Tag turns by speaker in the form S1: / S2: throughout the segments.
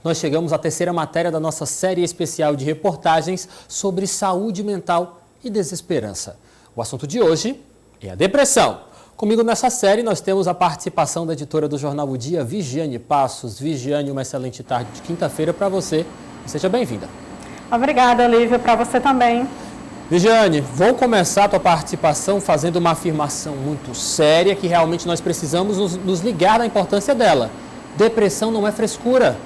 S1: Nós chegamos à terceira matéria da nossa série especial de reportagens sobre saúde mental e desesperança. O assunto de hoje é a depressão. Comigo nessa série nós temos a participação da editora do Jornal O Dia, Vigiane Passos. Vigiane, uma excelente tarde de quinta-feira para você. Seja bem-vinda.
S2: Obrigada, Olívia, para você também.
S1: Vigiane, vou começar a tua participação fazendo uma afirmação muito séria que realmente nós precisamos nos ligar da importância dela. Depressão não é frescura.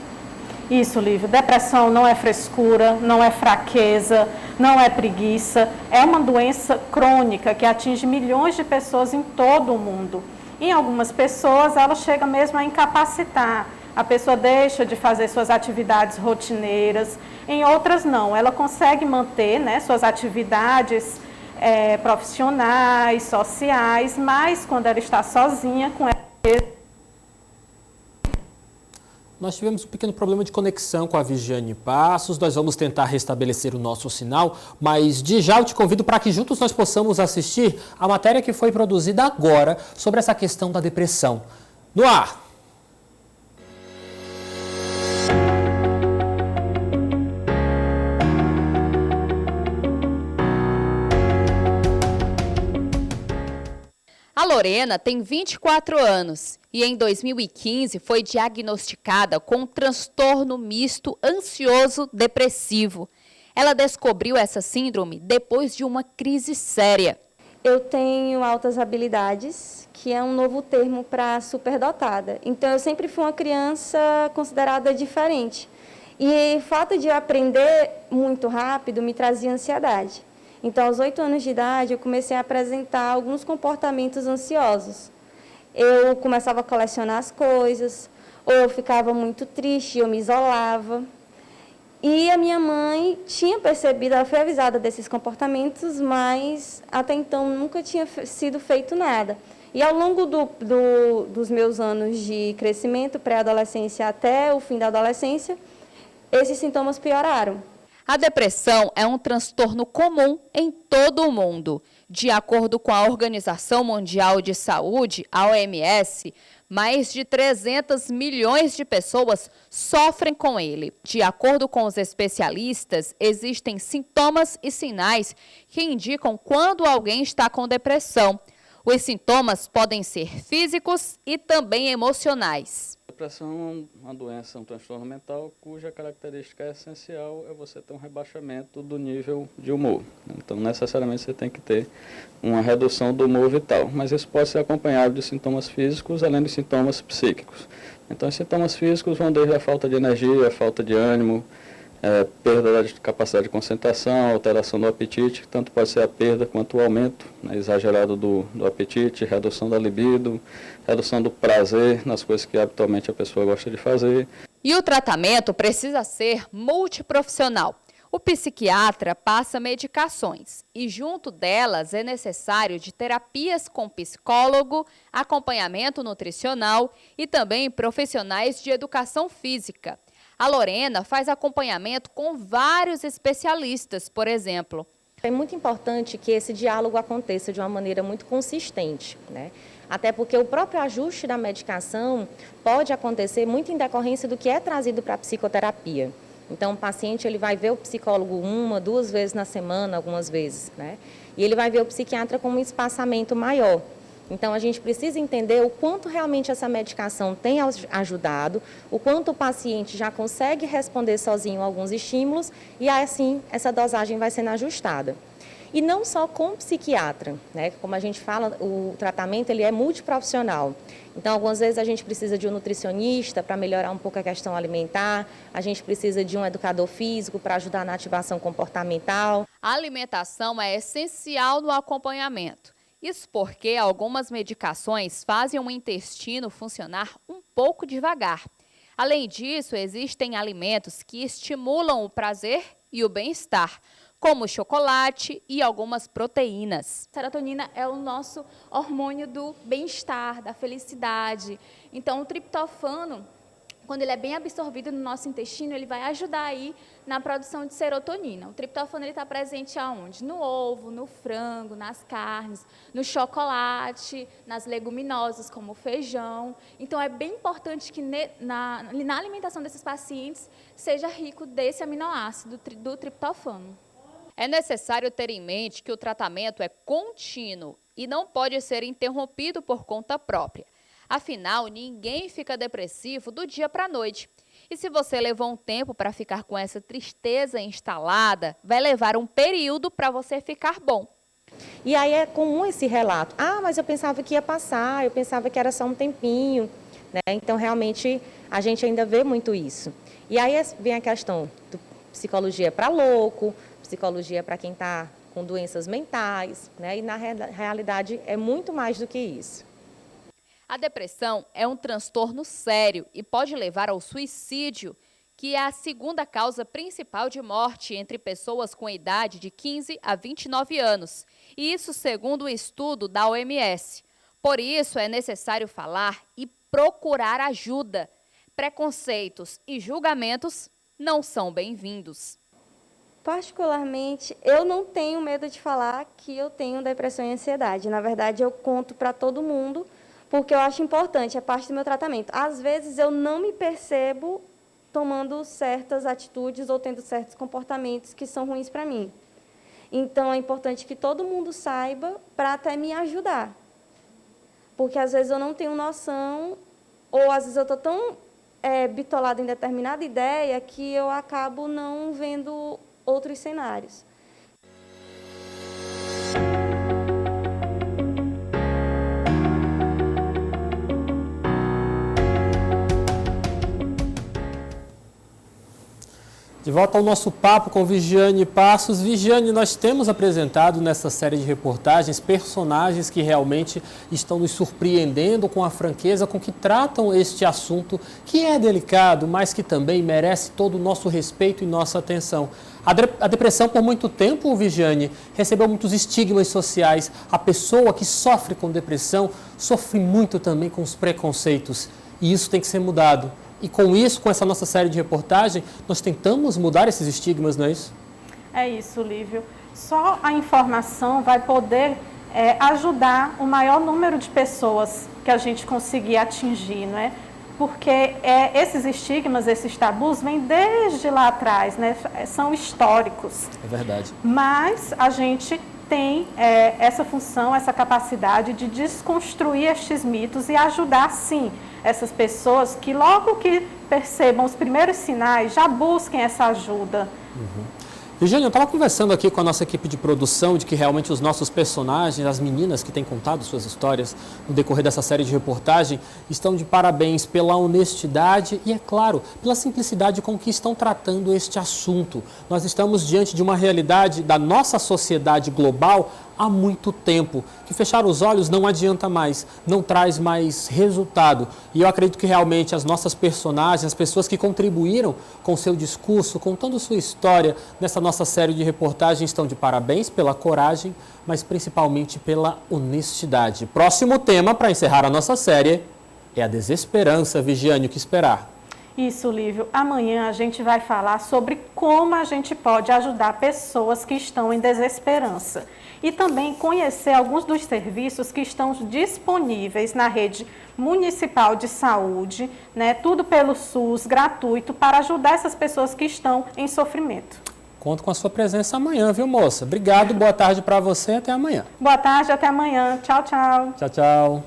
S2: Isso, Lívia. Depressão não é frescura, não é fraqueza, não é preguiça. É uma doença crônica que atinge milhões de pessoas em todo o mundo. Em algumas pessoas, ela chega mesmo a incapacitar. A pessoa deixa de fazer suas atividades rotineiras. Em outras, não. Ela consegue manter, né, suas atividades profissionais, sociais, mas quando ela está sozinha, com ela.
S1: Nós tivemos um pequeno problema de conexão com a Vigiane Passos, nós vamos tentar restabelecer o nosso sinal, mas de já eu te convido para que juntos nós possamos assistir a matéria que foi produzida agora sobre essa questão da depressão. No ar!
S3: A Lorena tem 24 anos e em 2015 foi diagnosticada com um transtorno misto ansioso-depressivo. Ela descobriu essa síndrome depois de uma crise séria.
S4: Eu tenho altas habilidades, que é um novo termo para superdotada. Então, eu sempre fui uma criança considerada diferente. E o fato de eu aprender muito rápido me trazia ansiedade. Então, aos 8 anos de idade, eu comecei a apresentar alguns comportamentos ansiosos. Eu começava a colecionar as coisas, ou eu ficava muito triste, eu me isolava. E a minha mãe tinha percebido, ela foi avisada desses comportamentos, mas até então nunca tinha sido feito nada. E ao longo dos meus anos de crescimento, pré-adolescência até o fim da adolescência, esses sintomas pioraram.
S3: A depressão é um transtorno comum em todo o mundo. De acordo com a Organização Mundial de Saúde, a OMS, mais de 300 milhões de pessoas sofrem com ele. De acordo com os especialistas, existem sintomas e sinais que indicam quando alguém está com depressão. Os sintomas podem ser físicos e também emocionais.
S5: A depressão é uma doença, um transtorno mental, cuja característica essencial é você ter um rebaixamento do nível de humor. Então, necessariamente, você tem que ter uma redução do humor vital, mas isso pode ser acompanhado de sintomas físicos, além de sintomas psíquicos. Então, os sintomas físicos vão desde a falta de energia, a falta de ânimo, perda da capacidade de concentração, alteração do apetite, tanto pode ser a perda quanto o aumento, né, exagerado do apetite, redução da libido, redução do prazer nas coisas que habitualmente a pessoa gosta de fazer.
S3: E o tratamento precisa ser multiprofissional. O psiquiatra passa medicações e junto delas é necessário de terapias com psicólogo, acompanhamento nutricional e também profissionais de educação física. A Lorena faz acompanhamento com vários especialistas, por exemplo.
S6: É muito importante que esse diálogo aconteça de uma maneira muito consistente, né? Até porque o próprio ajuste da medicação pode acontecer muito em decorrência do que é trazido para a psicoterapia. Então, o paciente ele vai ver o psicólogo 1, 2 vezes na semana, algumas vezes, né? E ele vai ver o psiquiatra com um espaçamento maior. Então, a gente precisa entender o quanto realmente essa medicação tem ajudado, o quanto o paciente já consegue responder sozinho a alguns estímulos e, assim, essa dosagem vai sendo ajustada. E não só com o psiquiatra, né? Como a gente fala, o tratamento ele é multiprofissional. Então, algumas vezes a gente precisa de um nutricionista para melhorar um pouco a questão alimentar, a gente precisa de um educador físico para ajudar na ativação comportamental.
S3: A alimentação é essencial no acompanhamento. Isso porque algumas medicações fazem o intestino funcionar um pouco devagar. Além disso, existem alimentos que estimulam o prazer e o bem-estar, como o chocolate e algumas proteínas.
S7: A serotonina é o nosso hormônio do bem-estar, da felicidade. Então, o triptofano, quando ele é bem absorvido no nosso intestino, ele vai ajudar aí na produção de serotonina. O triptofano está presente aonde? No ovo, no frango, nas carnes, no chocolate, nas leguminosas, como o feijão. Então, é bem importante que na alimentação desses pacientes seja rico desse aminoácido, do triptofano.
S3: É necessário ter em mente que o tratamento é contínuo e não pode ser interrompido por conta própria. Afinal, ninguém fica depressivo do dia para a noite. E se você levou um tempo para ficar com essa tristeza instalada, vai levar um período para você ficar bom.
S6: E aí é comum esse relato. Ah, mas eu pensava que ia passar, eu pensava que era só um tempinho, né? Então, realmente, a gente ainda vê muito isso. E aí vem a questão do psicologia para louco, psicologia para quem está com doenças mentais, né? E na realidade é muito mais do que isso.
S3: A depressão é um transtorno sério e pode levar ao suicídio, que é a segunda causa principal de morte entre pessoas com idade de 15 a 29 anos. E isso segundo um estudo da OMS. Por isso, é necessário falar e procurar ajuda. Preconceitos e julgamentos não são bem-vindos.
S4: Particularmente, eu não tenho medo de falar que eu tenho depressão e ansiedade. Na verdade, eu conto para todo mundo, porque eu acho importante, é parte do meu tratamento. Às vezes, eu não me percebo tomando certas atitudes ou tendo certos comportamentos que são ruins para mim. Então, é importante que todo mundo saiba para até me ajudar. Porque, às vezes, eu não tenho noção, ou às vezes eu estou tão bitolada em determinada ideia que eu acabo não vendo outros cenários.
S1: De volta ao nosso papo com Vigiane Passos. Vigiane, nós temos apresentado nessa série de reportagens personagens que realmente estão nos surpreendendo com a franqueza com que tratam este assunto, que é delicado, mas que também merece todo o nosso respeito e nossa atenção. A depressão, por muito tempo, Vigiane, recebeu muitos estigmas sociais. A pessoa que sofre com depressão sofre muito também com os preconceitos. E isso tem que ser mudado. E com isso, com essa nossa série de reportagem, nós tentamos mudar esses estigmas, não é isso?
S2: É isso, Lívio. Só a informação vai poder ajudar o maior número de pessoas que a gente conseguir atingir, não é? Porque esses estigmas, esses tabus, vêm desde lá atrás, né? São históricos.
S1: É verdade.
S2: Mas a gente tem essa função, essa capacidade de desconstruir estes mitos e ajudar, sim, essas pessoas que logo que percebam os primeiros sinais, já busquem essa ajuda.
S1: Vigiane, eu estava conversando aqui com a nossa equipe de produção de que realmente os nossos personagens, as meninas que têm contado suas histórias no decorrer dessa série de reportagem, estão de parabéns pela honestidade e, é claro, pela simplicidade com que estão tratando este assunto. Nós estamos diante de uma realidade da nossa sociedade global há muito tempo, que fechar os olhos não adianta mais, não traz mais resultado. E eu acredito que realmente as nossas personagens, as pessoas que contribuíram com o seu discurso, contando sua história nessa nossa série de reportagens, estão de parabéns pela coragem, mas principalmente pela honestidade. Próximo tema para encerrar a nossa série é a desesperança. Vigiane, o que esperar?
S2: Isso, Lívio. Amanhã a gente vai falar sobre como a gente pode ajudar pessoas que estão em desesperança. E também conhecer alguns dos serviços que estão disponíveis na rede municipal de saúde, né? Tudo pelo SUS, gratuito, para ajudar essas pessoas que estão em sofrimento.
S1: Conto com a sua presença amanhã, viu, moça? Obrigado, boa tarde para você e até amanhã.
S2: Boa tarde, até amanhã. Tchau, tchau.
S1: Tchau, tchau.